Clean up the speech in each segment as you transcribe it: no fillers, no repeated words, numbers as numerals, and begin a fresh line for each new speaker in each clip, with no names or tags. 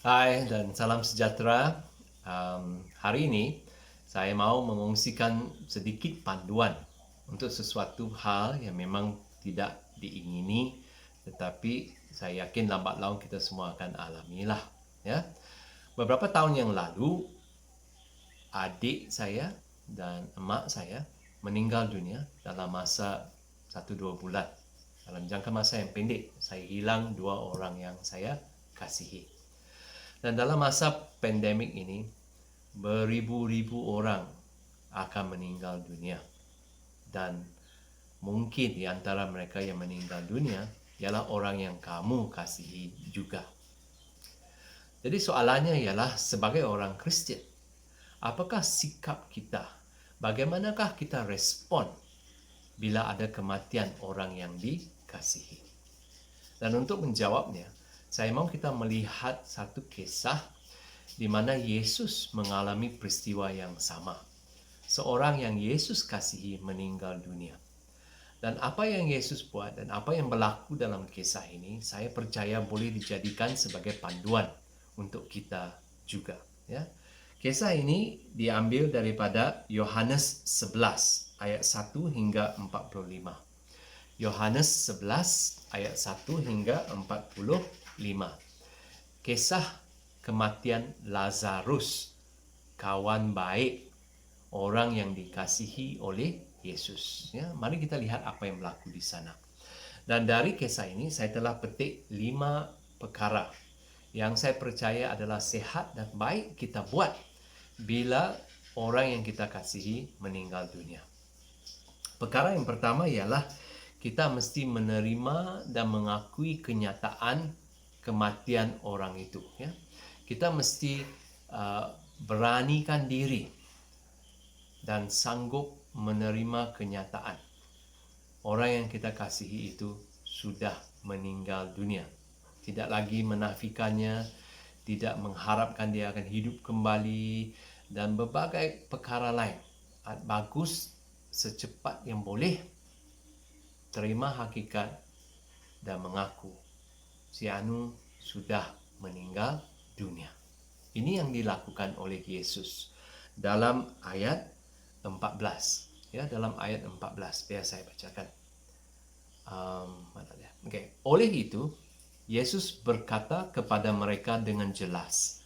Hai dan salam sejahtera. Hari ini saya mau mengungsikan sedikit panduan untuk sesuatu hal yang memang tidak diingini, tetapi saya yakin lambat laun kita semua akan alamilah. Ya, beberapa tahun yang lalu adik saya dan emak saya meninggal dunia dalam masa 1-2 bulan. Dalam jangka masa yang pendek, saya hilang 2 orang yang saya kasihi. Dan dalam masa pandemik ini, beribu-ribu orang akan meninggal dunia. Dan mungkin di antara mereka yang meninggal dunia ialah orang yang kamu kasihi juga. Jadi soalannya ialah sebagai orang Kristian, apakah sikap kita? Bagaimanakah kita respon bila ada kematian orang yang dikasihi? Dan untuk menjawabnya, saya mau kita melihat satu kisah di mana Yesus mengalami peristiwa yang sama. Seorang yang Yesus kasihi meninggal dunia. Dan apa yang Yesus buat dan apa yang berlaku dalam kisah ini, saya percaya boleh dijadikan sebagai panduan untuk kita juga. Ya. Kisah ini diambil daripada Yohanes 11 ayat 1 hingga 45. Yohanes 11 ayat 1 hingga 45. Kisah kematian Lazarus, kawan baik, orang yang dikasihi oleh Yesus. Ya, mari kita lihat apa yang berlaku di sana. Dan dari kisah ini saya telah petik 5 perkara yang saya percaya adalah sehat dan baik kita buat bila orang yang kita kasihi meninggal dunia. Perkara yang pertama ialah kita mesti menerima dan mengakui kenyataan kematian orang itu. Ya, kita mesti beranikan diri dan sanggup menerima kenyataan orang yang kita kasihi itu sudah meninggal dunia. Tidak lagi menafikannya, tidak mengharapkan dia akan hidup kembali dan berbagai perkara lain. Bagus secepat yang boleh terima hakikat dan mengaku si Anu sudah meninggal dunia. Ini yang dilakukan oleh Yesus dalam ayat 14. Ya, dalam ayat 14 biar saya bacakan. Mana dia? Okay. Oleh itu, Yesus berkata kepada mereka dengan jelas,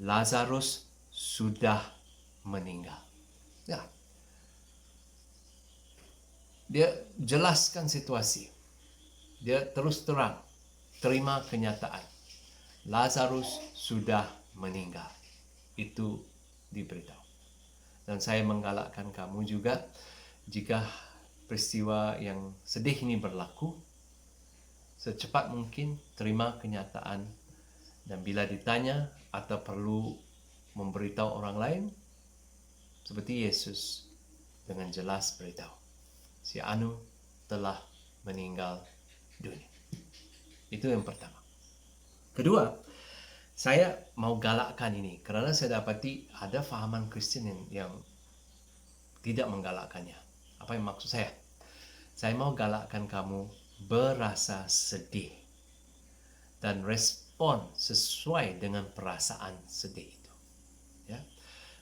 Lazarus sudah meninggal. Ya. Dia jelaskan situasi. Dia terus terang terima kenyataan. Lazarus sudah meninggal. Itu diberitahu. Dan saya menggalakkan kamu juga, jika peristiwa yang sedih ini berlaku, secepat mungkin terima kenyataan. Dan bila ditanya atau perlu memberitahu orang lain, seperti Yesus dengan jelas beritahu, si Anu telah meninggal dunia. Itu yang pertama. Kedua, saya mau galakkan ini kerana saya dapati ada fahaman Kristen yang tidak menggalakkannya. Apa yang maksud saya? Saya mau galakkan kamu berasa sedih dan respon sesuai dengan perasaan sedih itu. Ya.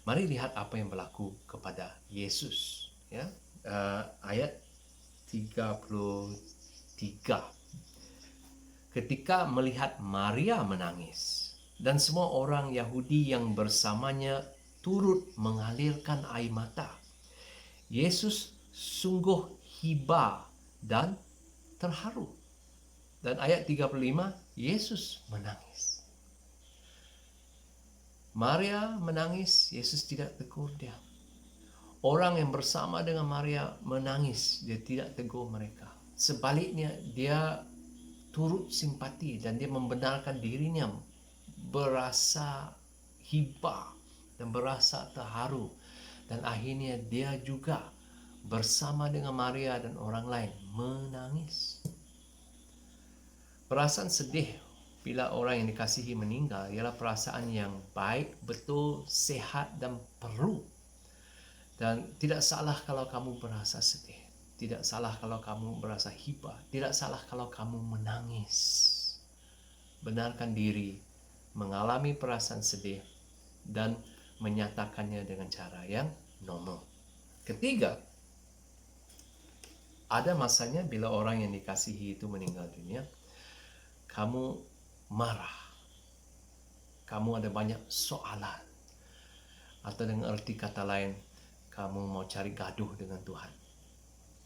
Mari lihat apa yang berlaku kepada Yesus. Ya. Ayat 33. Ketika melihat Maria menangis dan semua orang Yahudi yang bersamanya turut mengalirkan air mata, Yesus sungguh hiba dan terharu. Dan ayat 35, Yesus menangis. Maria menangis, Yesus tidak tegur dia. Orang yang bersama dengan Maria menangis, dia tidak tegur mereka. Sebaliknya, dia turut simpati dan dia membenarkan dirinya berasa hibah dan berasa terharu. Dan akhirnya dia juga bersama dengan Maria dan orang lain menangis. Perasaan sedih bila orang yang dikasihi meninggal ialah perasaan yang baik, betul, sehat dan perlu. Dan tidak salah kalau kamu berasa sedih. Tidak salah kalau kamu berasa hibah. Tidak salah kalau kamu menangis. Benarkan diri mengalami perasaan sedih, dan menyatakannya dengan cara yang normal. Ketiga, ada masanya bila orang yang dikasihi itu meninggal dunia, kamu marah, kamu ada banyak soalan, atau dengan erti kata lain, kamu mau cari gaduh dengan Tuhan.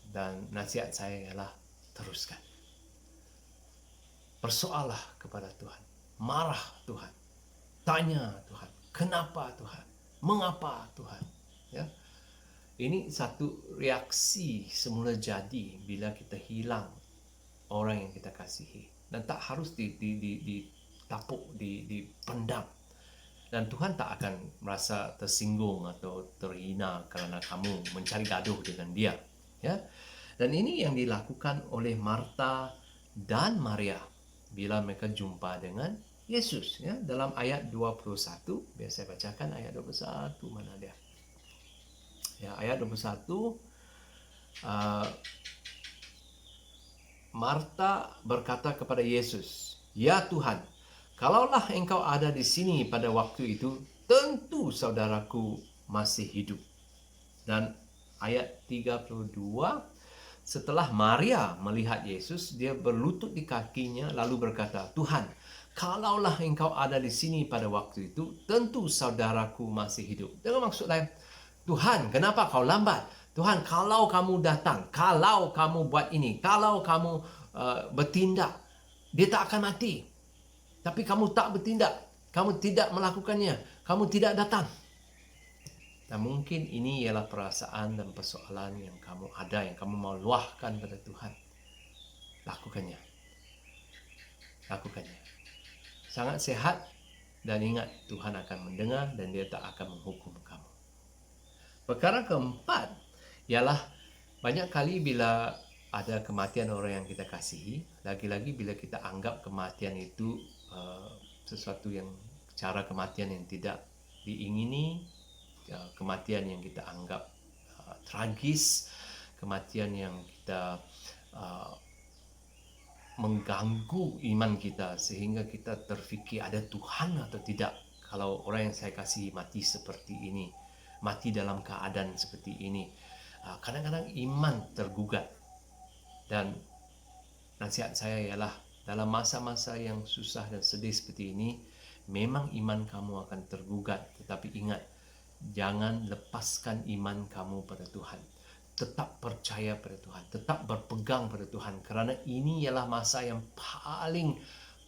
Dan nasihat saya ialah teruskan. Bersoalah kepada Tuhan, marah Tuhan, tanya Tuhan, kenapa Tuhan, mengapa Tuhan. Ya, ini satu reaksi semula jadi bila kita hilang orang yang kita kasihi, dan tak harus ditapuk, dipendam. Dan Tuhan tak akan merasa tersinggung atau terhina kerana kamu mencari gaduh dengan dia. Ya, dan ini yang dilakukan oleh Marta dan Maria bila mereka jumpa dengan Yesus. Ya, dalam ayat 21, biar saya bacakan ayat 21, mana dia? Ya, ayat 21, Marta berkata kepada Yesus, "Ya Tuhan, kalaulah engkau ada di sini pada waktu itu, tentu saudaraku masih hidup." Dan ayat 32, setelah Maria melihat Yesus, dia berlutut di kakinya lalu berkata, "Tuhan, kalaulah engkau ada di sini pada waktu itu, tentu saudaraku masih hidup." Dengan maksud lain, Tuhan, kenapa kau lambat? Tuhan, kalau kamu datang, kalau kamu buat ini, kalau kamu bertindak, dia tak akan mati. Tapi kamu tak bertindak, kamu tidak melakukannya, kamu tidak datang. Dan mungkin ini ialah perasaan dan persoalan yang kamu ada, yang kamu mau luahkan pada Tuhan. Lakukannya. Lakukannya. Sangat sehat, dan ingat Tuhan akan mendengar dan dia tak akan menghukum kamu. Perkara keempat ialah banyak kali bila ada kematian orang yang kita kasihi, lagi-lagi bila kita anggap kematian itu sesuatu yang, cara kematian yang tidak diingini, kematian yang kita anggap tragis, kematian yang kita mengganggu iman kita sehingga kita terfikir ada Tuhan atau tidak kalau orang yang saya kasihi mati seperti ini, mati dalam keadaan seperti ini. Kadang-kadang iman tergugat. Dan nasihat saya ialah dalam masa-masa yang susah dan sedih seperti ini, memang iman kamu akan tergugat, tetapi ingat, jangan lepaskan iman kamu pada Tuhan. Tetap percaya pada Tuhan, tetap berpegang pada Tuhan, kerana ini ialah masa yang paling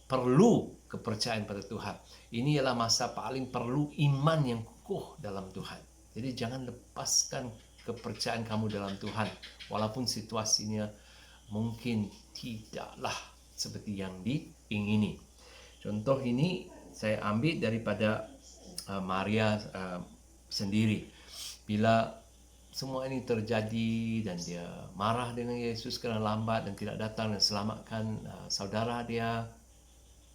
perlu kepercayaan pada Tuhan. Ini ialah masa paling perlu iman yang kukuh dalam Tuhan. Jadi jangan lepaskan kepercayaan kamu dalam Tuhan, walaupun situasinya mungkin tidaklah seperti yang diingini. Contoh ini saya ambil daripada Maria sendiri. Bila semua ini terjadi dan dia marah dengan Yesus kerana lambat dan tidak datang dan selamatkan saudara dia.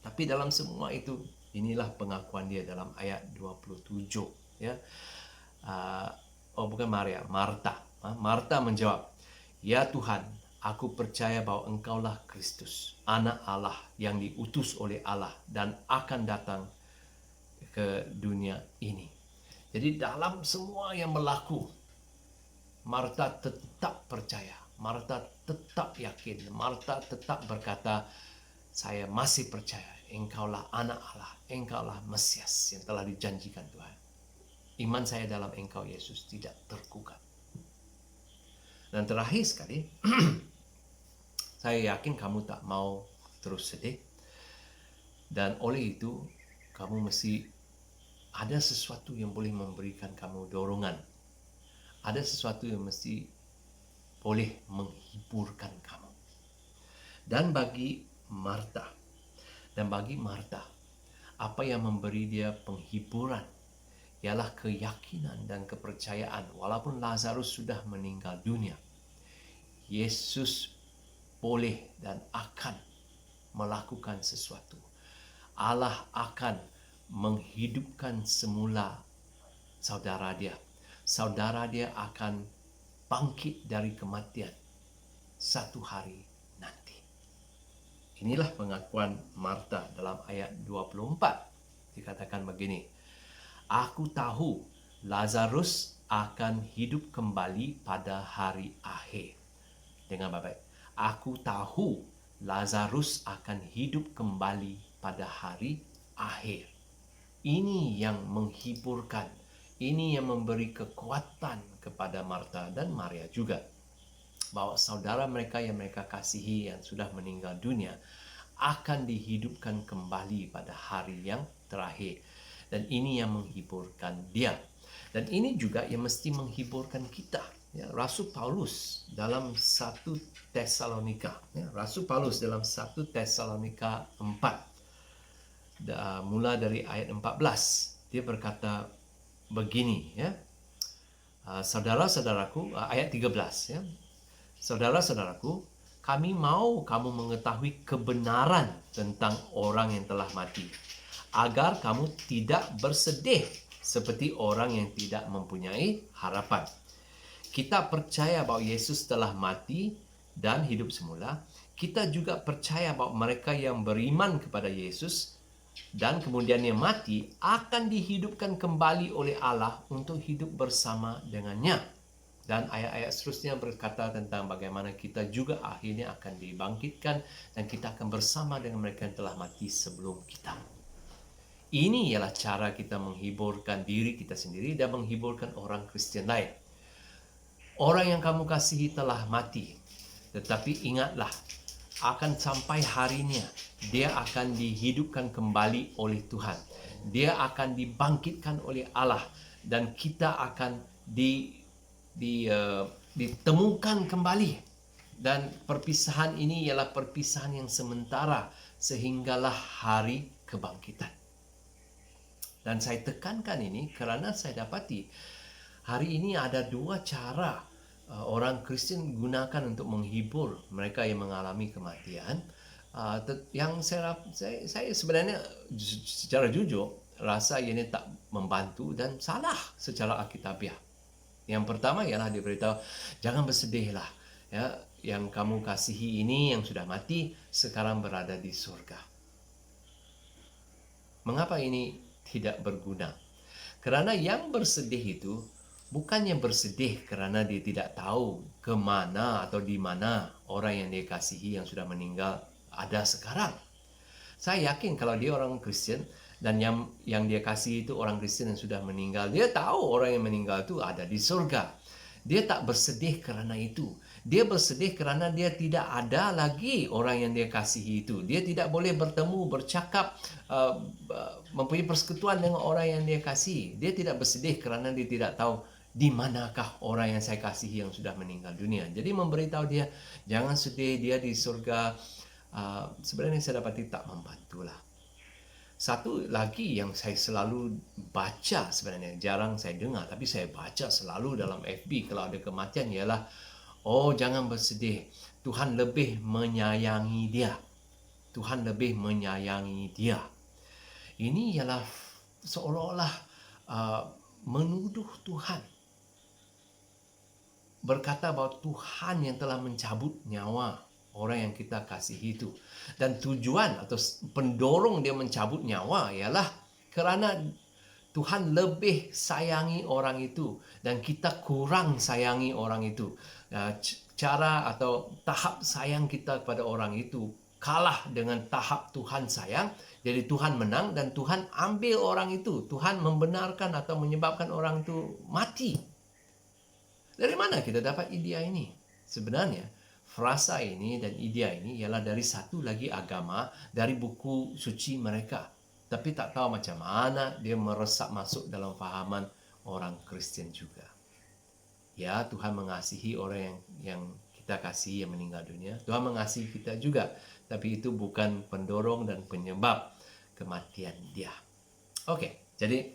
Tapi dalam semua itu, inilah pengakuan dia dalam ayat 27. Ya. Bukan Maria, Marta. Marta menjawab, "Ya Tuhan, aku percaya bahawa engkaulah Kristus, anak Allah yang diutus oleh Allah dan akan datang ke dunia ini." Jadi dalam semua yang berlaku, Marta tetap percaya, Marta tetap yakin, Marta tetap berkata, "Saya masih percaya, engkaulah anak Allah, engkaulah Mesias yang telah dijanjikan Tuhan. Iman saya dalam engkau Yesus tidak tergugat." Dan terakhir sekali, saya yakin kamu tak mau terus sedih. Dan oleh itu, kamu mesti ada sesuatu yang boleh memberikan kamu dorongan. Ada sesuatu yang mesti boleh menghiburkan kamu. Dan bagi Marta, apa yang memberi dia penghiburan ialah keyakinan dan kepercayaan. Walaupun Lazarus sudah meninggal dunia, Yesus boleh dan akan melakukan sesuatu. Allah akan menghidupkan semula saudara dia. Saudara dia akan bangkit dari kematian satu hari nanti. Inilah pengakuan Marta dalam ayat 24. Dikatakan begini, aku tahu Lazarus akan hidup kembali pada hari akhir. Dengar baik-baik. Aku tahu Lazarus akan hidup kembali pada hari akhir. Ini yang menghiburkan. Ini yang memberi kekuatan kepada Marta dan Maria juga. Bahwa saudara mereka yang mereka kasihi yang sudah meninggal dunia akan dihidupkan kembali pada hari yang terakhir. Dan ini yang menghiburkan dia. Dan ini juga yang mesti menghiburkan kita. Ya, Rasul Paulus dalam 1 Tesalonika. Ya, Rasul Paulus dalam 1 Tesalonika 4. Mula dari ayat 14. Dia berkata begini. Ya, saudara-saudaraku, ayat 13. Ya, saudara-saudaraku, kami mau kamu mengetahui kebenaran tentang orang yang telah mati, agar kamu tidak bersedih seperti orang yang tidak mempunyai harapan. Kita percaya bahwa Yesus telah mati dan hidup semula. Kita juga percaya bahwa mereka yang beriman kepada Yesus dan kemudiannya mati akan dihidupkan kembali oleh Allah untuk hidup bersama dengannya. Dan ayat-ayat seterusnya berkata tentang bagaimana kita juga akhirnya akan dibangkitkan dan kita akan bersama dengan mereka yang telah mati sebelum kita. Ini ialah cara kita menghiburkan diri kita sendiri dan menghiburkan orang Kristen lain. Orang yang kamu kasihi telah mati, tetapi ingatlah, akan sampai harinya dia akan dihidupkan kembali oleh Tuhan. Dia akan dibangkitkan oleh Allah dan kita akan ditemukan kembali. Dan perpisahan ini ialah perpisahan yang sementara sehinggalah hari kebangkitan. Dan saya tekankan ini kerana saya dapati hari ini ada dua cara orang Kristen gunakan untuk menghibur mereka yang mengalami kematian. Yang saya sebenarnya secara jujur rasa ini tak membantu dan salah secara alkitabiah. Yang pertama ialah dia beritahu, jangan bersedihlah. Ya, yang kamu kasihi ini yang sudah mati sekarang berada di surga. Mengapa ini tidak berguna? Kerana yang bersedih itu bukannya bersedih kerana dia tidak tahu ke mana atau di mana orang yang dia kasihi yang sudah meninggal ada sekarang. Saya yakin kalau dia orang Kristen dan yang dia kasihi itu orang Kristen yang sudah meninggal, dia tahu orang yang meninggal itu ada di surga. Dia tak bersedih kerana itu. Dia bersedih kerana dia tidak ada lagi orang yang dia kasihi itu. Dia tidak boleh bertemu, bercakap, mempunyai persekutuan dengan orang yang dia kasihi. Dia tidak bersedih kerana dia tidak tahu di manakah orang yang saya kasihi yang sudah meninggal dunia. Jadi memberitahu dia, jangan sedih, dia di surga. Sebenarnya saya dapati tak membantulah. Satu lagi yang saya selalu baca, sebenarnya jarang saya dengar, tapi saya baca selalu dalam FB kalau ada kematian ialah, oh jangan bersedih, Tuhan lebih menyayangi dia. Tuhan lebih menyayangi dia. Ini ialah seolah-olah menuduh Tuhan. Berkata bahawa Tuhan yang telah mencabut nyawa orang yang kita kasihi itu. Dan tujuan atau pendorong dia mencabut nyawa ialah kerana Tuhan lebih sayangi orang itu dan kita kurang sayangi orang itu. Cara atau tahap sayang kita kepada orang itu kalah dengan tahap Tuhan sayang. Jadi Tuhan menang dan Tuhan ambil orang itu. Tuhan membenarkan atau menyebabkan orang itu mati. Dari mana kita dapat idea ini? Sebenarnya frasa ini dan idea ini ialah dari satu lagi agama, dari buku suci mereka. Tapi tak tahu macam mana dia meresap masuk dalam fahaman orang Kristen juga. Ya, Tuhan mengasihi orang yang kita kasihi yang meninggal dunia. Tuhan mengasihi kita juga. Tapi itu bukan pendorong dan penyebab kematian dia. Okey, jadi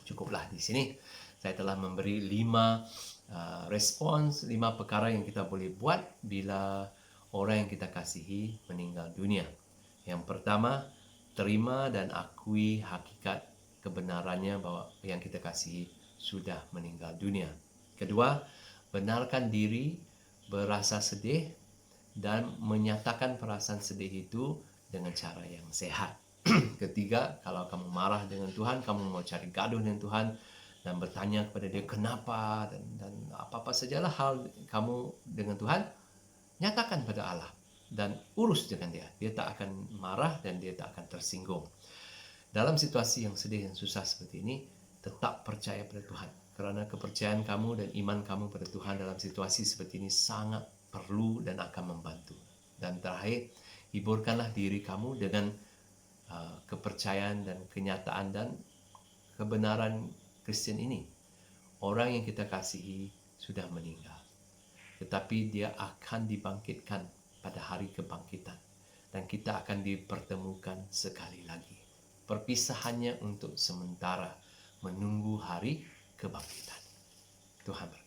cukuplah di sini. Saya telah memberi 5 respons, 5 perkara yang kita boleh buat bila orang yang kita kasihi meninggal dunia. Yang pertama, terima dan akui hakikat kebenarannya bahawa yang kita kasihi sudah meninggal dunia. Kedua, benarkan diri berasa sedih dan menyatakan perasaan sedih itu dengan cara yang sehat. Ketiga, kalau kamu marah dengan Tuhan, kamu mau cari gaduh dengan Tuhan dan bertanya kepada Dia kenapa dan apa-apa sajalah hal kamu dengan Tuhan, nyatakan pada Allah dan urus dengan Dia. Dia tak akan marah dan Dia tak akan tersinggung. Dalam situasi yang sedih dan susah seperti ini, tetap percaya pada Tuhan. Kerana kepercayaan kamu dan iman kamu pada Tuhan dalam situasi seperti ini sangat perlu dan akan membantu. Dan terakhir, hiburkanlah diri kamu dengan kepercayaan dan kenyataan dan kebenaran Kristian ini. Orang yang kita kasihi sudah meninggal, tetapi dia akan dibangkitkan pada hari kebangkitan dan kita akan dipertemukan sekali lagi. Perpisahannya untuk sementara, menunggu hari kebangkitan. Tuhan berkati.